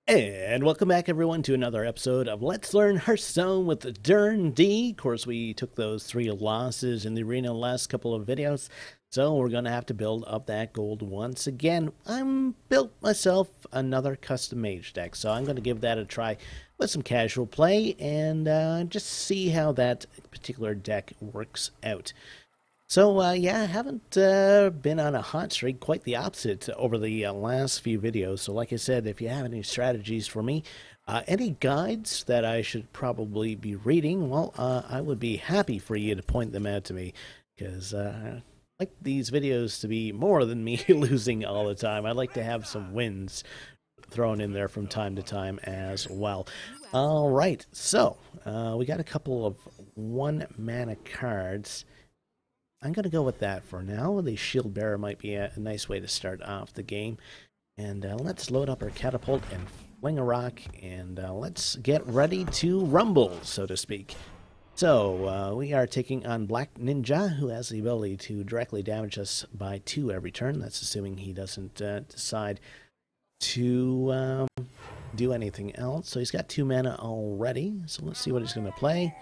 And welcome back, everyone, to another episode of Let's Learn Hearthstone with Durinde. Of course, we took those 3 losses in the arena last couple of videos, so we're going to have to build up that gold once again. I'm built myself another custom Mage deck, so I'm going to give that a try with some casual play and just see how that particular deck works out. So, yeah, I haven't been on a hot streak, quite the opposite over the last few videos. So, like I said, if you have any strategies for me, any guides that I should probably be reading, well, I would be happy for you to point them out to me, because I like these videos to be more than me losing all the time. I like to have some wins thrown in there from time to time as well. All right, so we got a couple of 1 mana cards. I'm going to go with that for now. The Shield Bearer might be a nice way to start off the game. And let's load up our catapult and fling a rock, and let's get ready to rumble, so to speak. So, we are taking on Black Ninja, who has the ability to directly damage us by 2 every turn. That's assuming he doesn't decide to do anything else. So he's got 2 mana already. So let's see what he's going to play.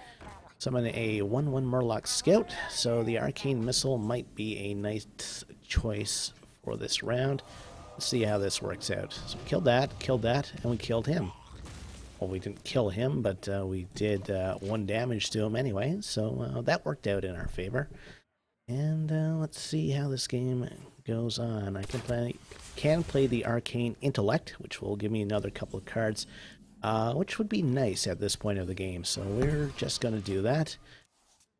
Summon a 1/1 Murloc Scout, so the Arcane Missile might be a nice choice for this round. Let's see how this works out. So we killed that, and we killed him. Well, we didn't kill him, but we did 1 damage to him anyway, so that worked out in our favor. And let's see how this game goes on. I can play the Arcane Intellect, which will give me another couple of cards, which would be nice at this point of the game. So we're just going to do that.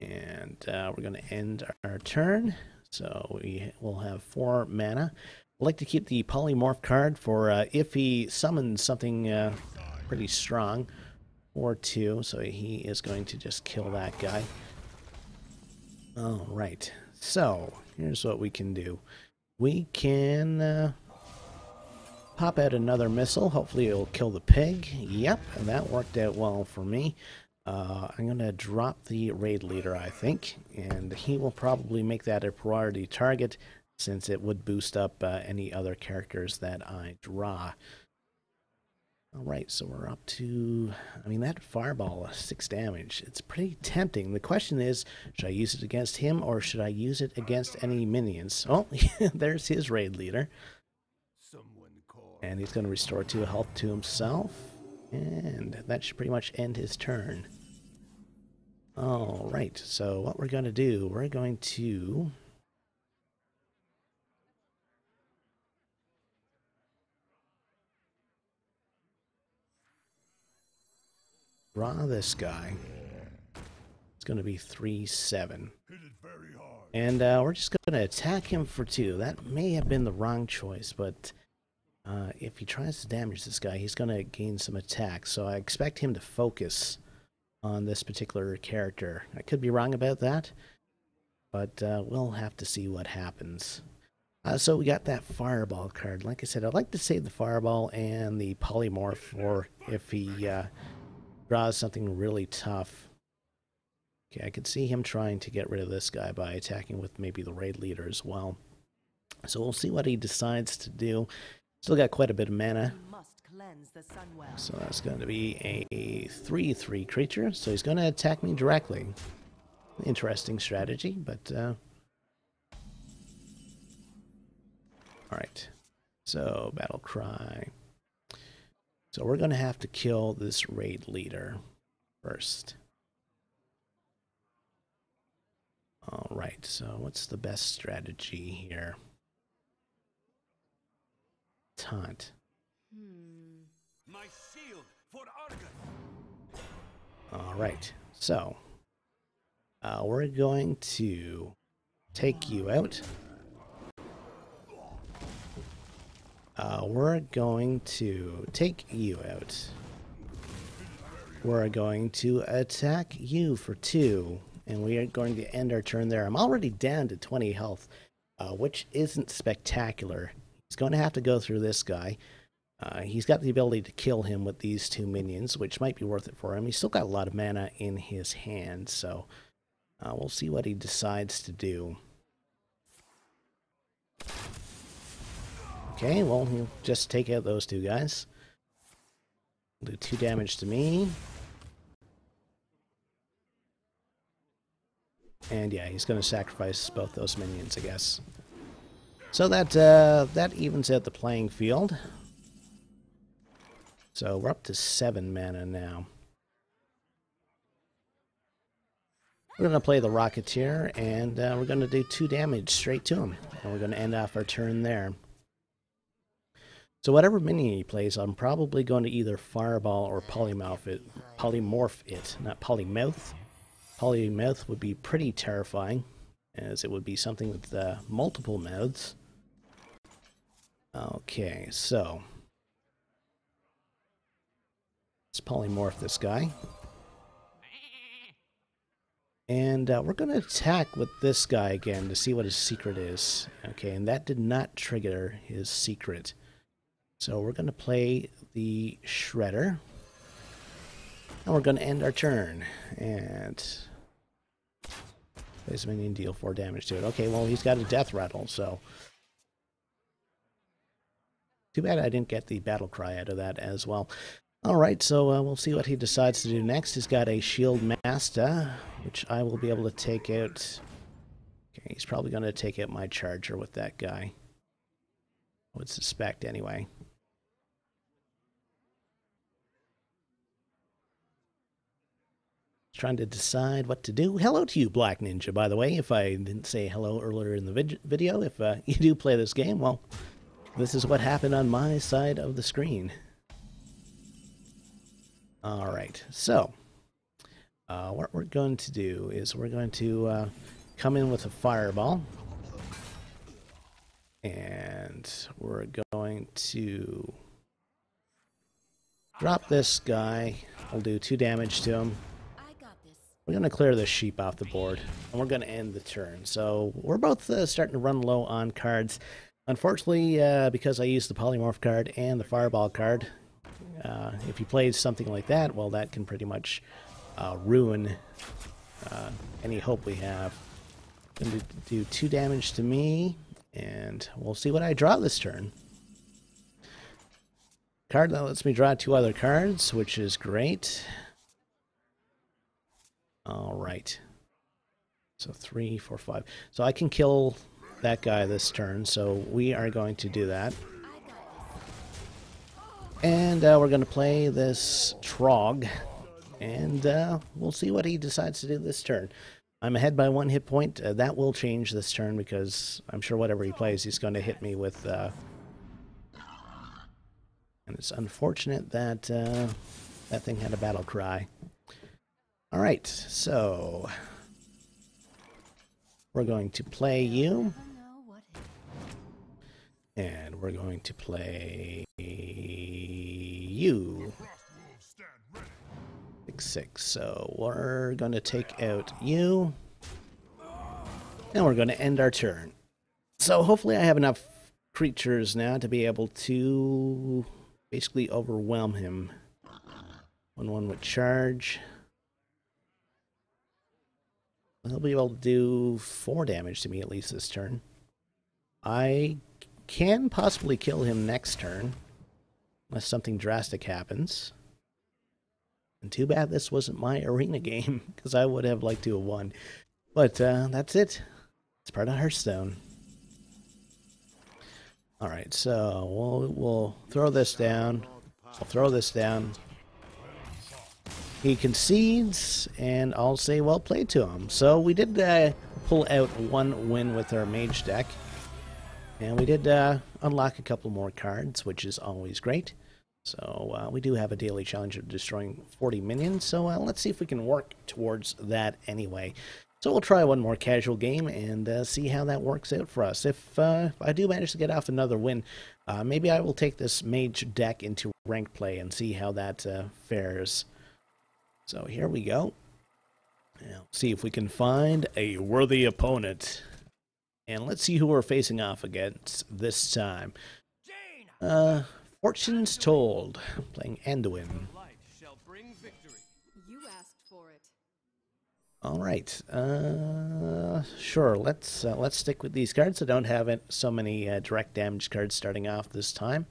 And we're going to end our turn. So we will have 4 mana. I'd like to keep the Polymorph card for if he summons something pretty strong, or 2. So he is going to just kill that guy. All right. So here's what we can do. We can pop out another missile. Hopefully it'll kill the pig. Yep, and that worked out well for me. I'm going to drop the raid leader, I think, and he will probably make that a priority target, since it would boost up any other characters that I draw. Alright, so we're up to, I mean, that fireball, 6 damage. It's pretty tempting. The question is, should I use it against him, or should I use it against any minions? Oh, there's his raid leader. And he's going to restore 2 health to himself. And that should pretty much end his turn. Alright, so what we're going to do, we're going to draw this guy. It's going to be 3/7. And we're just going to attack him for 2. That may have been the wrong choice, but if he tries to damage this guy, he's going to gain some attack. So I expect him to focus on this particular character. I could be wrong about that, but we'll have to see what happens. So we got that Fireball card. Like I said, I'd like to save the Fireball and the Polymorph for if he draws something really tough. Okay, I could see him trying to get rid of this guy by attacking with maybe the raid leader as well. So we'll see what he decides to do. Still got quite a bit of mana. So that's going to be a 3/3 creature. So he's going to attack me directly. Interesting strategy, but alright. So battle cry. So we're going to have to kill this raid leader first. Alright, so what's the best strategy here? Taunt. My shield for Alright, so we're going to take you out. We're going to take you out. We're going to attack you for 2. And we are going to end our turn there. I'm already down to 20 health, which isn't spectacular. He's going to have to go through this guy. He's got the ability to kill him with these 2 minions, which might be worth it for him. He's still got a lot of mana in his hand, so we'll see what he decides to do. Okay, well, he'll just take out those 2 guys. Do 2 damage to me. And yeah, he's going to sacrifice both those minions, I guess. So that evens out the playing field. So we're up to 7 mana now. We're going to play the Rocketeer, and we're going to do 2 damage straight to him. And we're going to end off our turn there. So whatever minion he plays, I'm probably going to either Fireball or Polymorph it. Not Polymouth. Polymouth would be pretty terrifying, as it would be something with multiple mouths. Okay, so let's polymorph this guy. And we're going to attack with this guy again to see what his secret is. Okay, and that did not trigger his secret. So we're going to play the Shredder. And we're going to end our turn. And place a minion, deal 4 damage to it. Okay, well, he's got a death rattle, so too bad I didn't get the battle cry out of that as well. Alright, so we'll see what he decides to do next. He's got a Shield Master, which I will be able to take out. Okay, he's probably going to take out my Charger with that guy. I would suspect, anyway. Trying to decide what to do. Hello to you, Black Ninja, by the way. If I didn't say hello earlier in the video, if you do play this game, well, this is what happened on my side of the screen. Alright, so what we're going to do is we're going to come in with a Fireball. And we're going to drop this guy. We'll do 2 damage to him. We're going to clear this sheep off the board, and we're going to end the turn. So we're both starting to run low on cards. Unfortunately, because I used the Polymorph card and the Fireball card, if you played something like that, well, that can pretty much ruin any hope we have. I'm going to do 2 damage to me, and we'll see what I draw this turn. Card that lets me draw 2 other cards, which is great. Alright. So 3, 4, 5. So I can kill that guy this turn, so we are going to do that. And we're going to play this Trog, and we'll see what he decides to do this turn. I'm ahead by 1 hit point. That will change this turn, because I'm sure whatever he plays, he's going to hit me with... and it's unfortunate that that thing had a battle cry. Alright, so we're going to play you. And we're going to play you. 6/6. So we're going to take out you. And we're going to end our turn. So hopefully I have enough creatures now to be able to basically overwhelm him. 1/1 with charge. He'll be able to do 4 damage to me at least this turn. I can possibly kill him next turn, unless something drastic happens. And too bad this wasn't my arena game, because I would have liked to have won. But that's it. It's part of Hearthstone. Alright, so we'll throw this down. I'll throw this down. He concedes, and I'll say well played to him. So we did pull out 1 win with our Mage deck. And we did unlock a couple more cards, which is always great. So we do have a daily challenge of destroying 40 minions. So let's see if we can work towards that anyway. So we'll try one more casual game and see how that works out for us. If I do manage to get off another win, maybe I will take this Mage deck into ranked play and see how that fares. So here we go. Now, see if we can find a worthy opponent. And let's see who we're facing off against this time. Fortune's Told, playing Anduin. All right. Sure. Let's stick with these cards. I don't have so many direct damage cards starting off this time.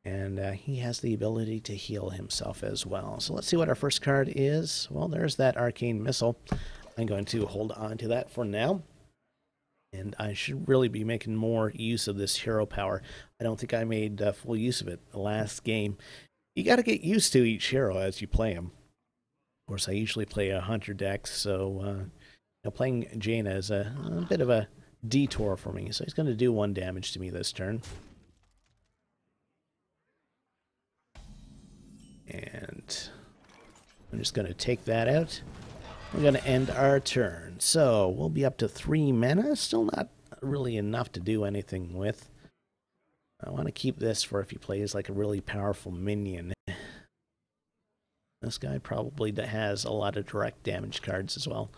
And he has the ability to heal himself as well. So let's see what our first card is. Well, there's that Arcane Missile. I'm going to hold on to that for now. And I should really be making more use of this hero power. I don't think I made full use of it the last game. You got to get used to each hero as you play them. Of course, I usually play a Hunter deck, so playing Jaina is a bit of a detour for me. So he's going to do 1 damage to me this turn. And I'm just going to take that out. We're going to end our turn. So we'll be up to 3 mana. Still not really enough to do anything with. I want to keep this for if he plays like a really powerful minion. This guy probably has a lot of direct damage cards as well.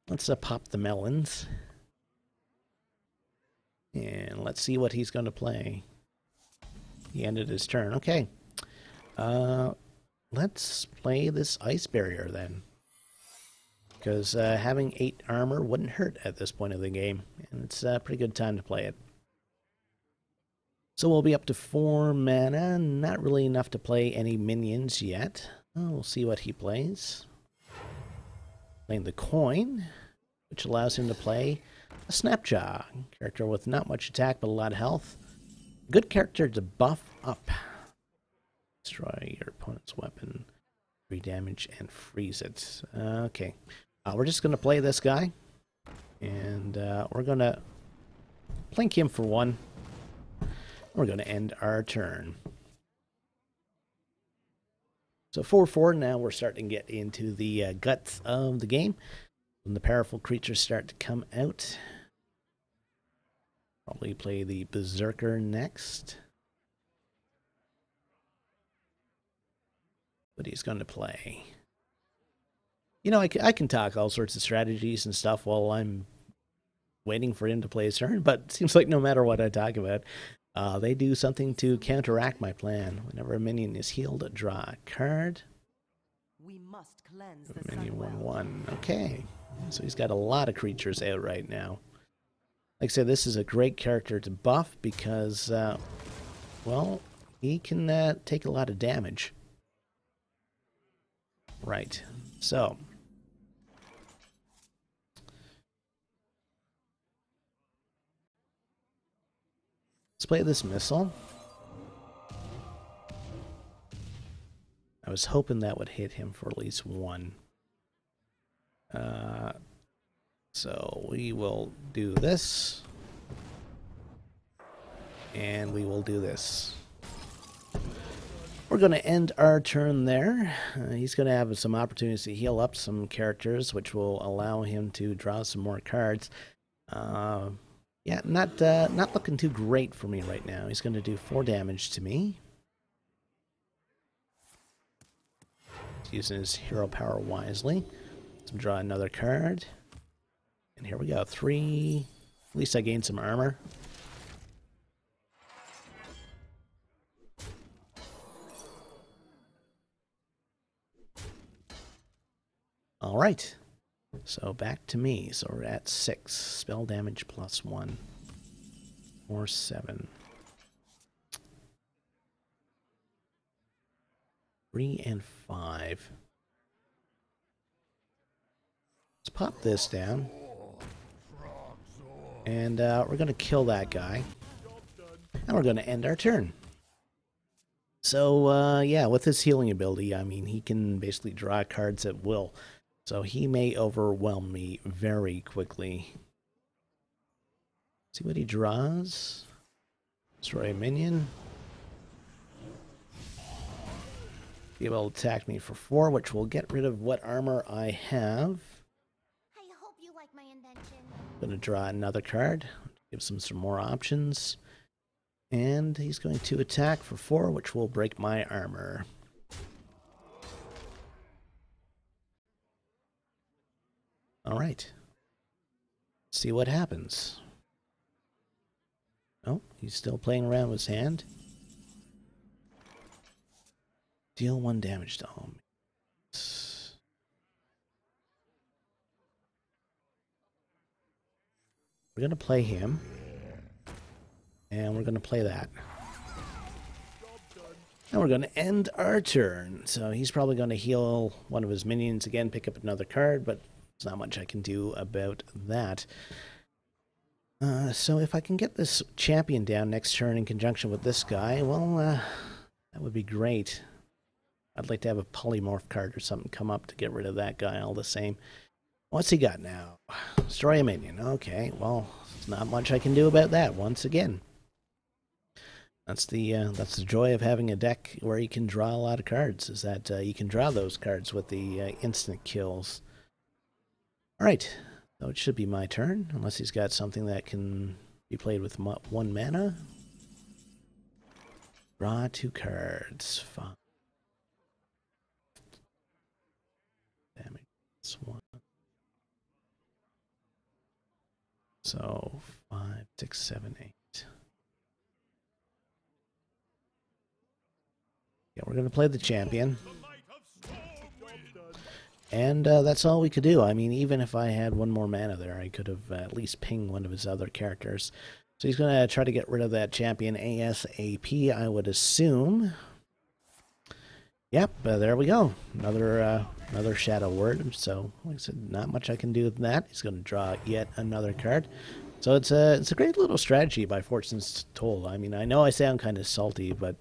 Let's pop the melons. And let's see what he's going to play. He ended his turn. Okay. Let's play this Ice Barrier then. Because having 8 armor wouldn't hurt at this point of the game. And it's a pretty good time to play it. So we'll be up to 4 mana. Not really enough to play any minions yet. We'll see what he plays. Playing the coin, which allows him to play a Snapjaw. Character with not much attack but a lot of health. Good character to buff up. Destroy your opponent's weapon. 3 damage and freeze it. Okay. We're just going to play this guy. And we're going to blink him for 1. We're going to end our turn. So 4-4, now we're starting to get into the guts of the game. When the powerful creatures start to come out. Probably play the Berserker next. But he's going to play. You know, I can talk all sorts of strategies and stuff while I'm waiting for him to play his turn, but it seems like no matter what I talk about, they do something to counteract my plan. Whenever a minion is healed, draw a card. We must cleanse the minion 1/1. Okay, so he's got a lot of creatures out right now. Like I said, this is a great character to buff because, well, he can take a lot of damage. Right, so let's play this missile. I was hoping that would hit him for at least 1. So we will do this. And we will do this. We're going to end our turn there. He's going to have some opportunities to heal up some characters, which will allow him to draw some more cards. Yeah, not looking too great for me right now. He's going to do 4 damage to me. He's using his hero power wisely. Let's draw another card. And here we go. 3. At least I gained some armor. All right. So back to me. So we're at 6. Spell damage plus 1. Or 7. 3 and 5. Let's pop this down. And we're going to kill that guy. And we're going to end our turn. So, yeah, with his healing ability, I mean, he can basically draw cards at will. So he may overwhelm me very quickly. See what he draws. Destroy a minion. Be able to attack me for 4, which will get rid of what armor I have. I hope you like my invention. Going to draw another card. Gives him some more options. And he's going to attack for 4, which will break my armor. All right. Let's see what happens. Oh, he's still playing around with his hand. Deal 1 damage to all. We're going to play him. And we're going to play that. And we're going to end our turn. So he's probably going to heal one of his minions again, pick up another card, but there's not much I can do about that. So if I can get this champion down next turn in conjunction with this guy, well, that would be great. I'd like to have a polymorph card or something come up to get rid of that guy all the same. What's he got now? Destroy a minion. Okay, well, there's not much I can do about that once again. That's the joy of having a deck where you can draw a lot of cards, is that you can draw those cards with the instant kills. Alright, so it should be my turn, unless he's got something that can be played with 1 mana. Draw 2 cards. 5 damage. That's 1. So 5, 6, 7, 8. Yeah, we're going to play the champion. And that's all we could do. I mean, even if I had 1 more mana there, I could have at least pinged one of his other characters. So he's going to try to get rid of that champion ASAP, I would assume. Yep, there we go. Another Shadow Word. So, like I said, not much I can do with that. He's going to draw yet another card. So it's a great little strategy by Fortune's Toll. I mean, I know I sound kind of salty, but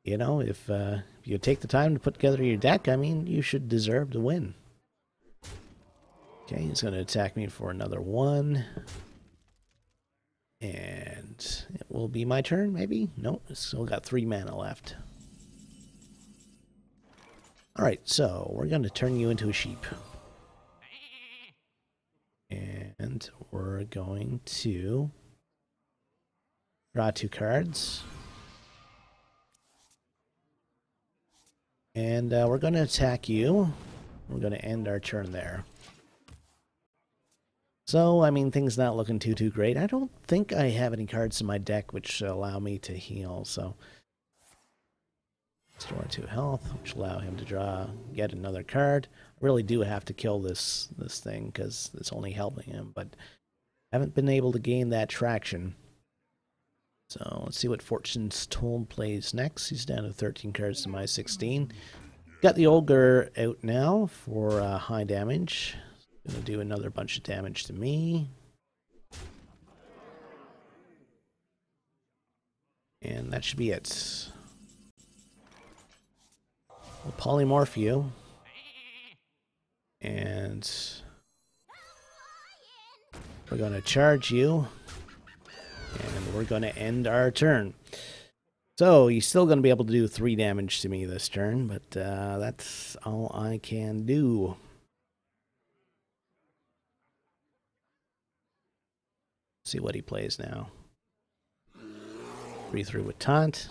you know, if you take the time to put together your deck, I mean, you should deserve to win. Okay, he's going to attack me for another 1. And it will be my turn, maybe? Nope, still got 3 mana left. Alright, so we're going to turn you into a sheep. And we're going to draw 2 cards. And we're going to attack you. We're going to end our turn there. So, I mean, things not looking too great. I don't think I have any cards in my deck which allow me to heal, so... Restore 2 health, which allow him to draw yet another card. I really do have to kill this thing, because it's only helping him, but haven't been able to gain that traction. So let's see what Fortune's Toll plays next. He's down to 13 cards to my 16. Got the Ogre out now for high damage. Gonna do another bunch of damage to me. And that should be it. We'll polymorph you. And we're gonna charge you. And we're going to end our turn. So, he's still going to be able to do 3 damage to me this turn, but that's all I can do. See what he plays now. 3/3 with taunt.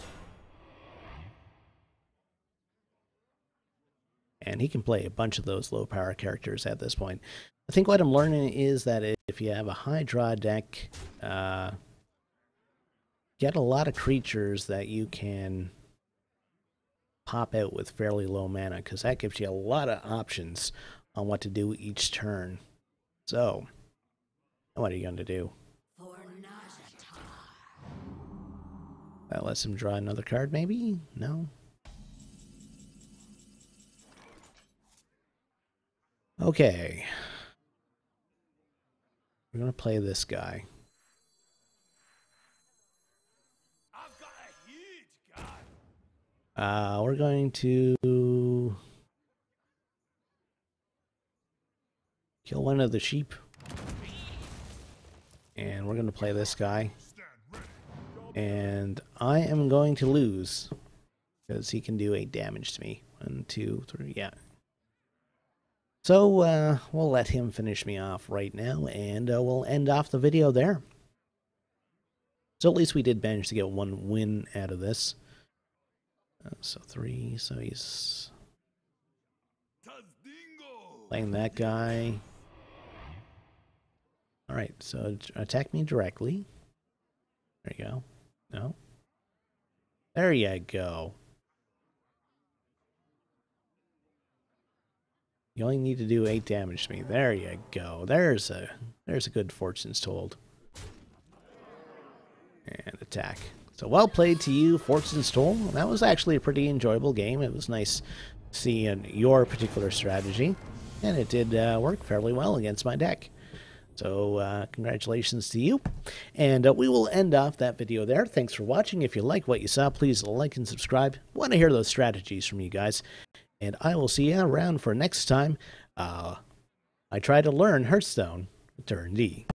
And he can play a bunch of those low power characters at this point. I think what I'm learning is that if you have a high draw deck, get a lot of creatures that you can pop out with fairly low mana, because that gives you a lot of options on what to do each turn. So, what are you going to do? That lets him draw another card, maybe? No? Okay. We're going to play this guy. We're going to kill one of the sheep. And we're going to play this guy. And I am going to lose, because he can do 8 damage to me. 1, 2, 3, yeah. So, we'll let him finish me off right now, and we'll end off the video there. So at least we did manage to get 1 win out of this. So 3, so he's playing that guy. Alright, so attack me directly. There you go. No? There you go. You only need to do 8 damage to me. There you go. There's a good Fortune's Told. And attack. So well played to you, Fortune Stole. That was actually a pretty enjoyable game. It was nice seeing your particular strategy, and it did work fairly well against my deck. So congratulations to you. And we will end off that video there. Thanks for watching. If you like what you saw, please like and subscribe. Want to hear those strategies from you guys. And I will see you around for next time. I try to learn Hearthstone with Durinde.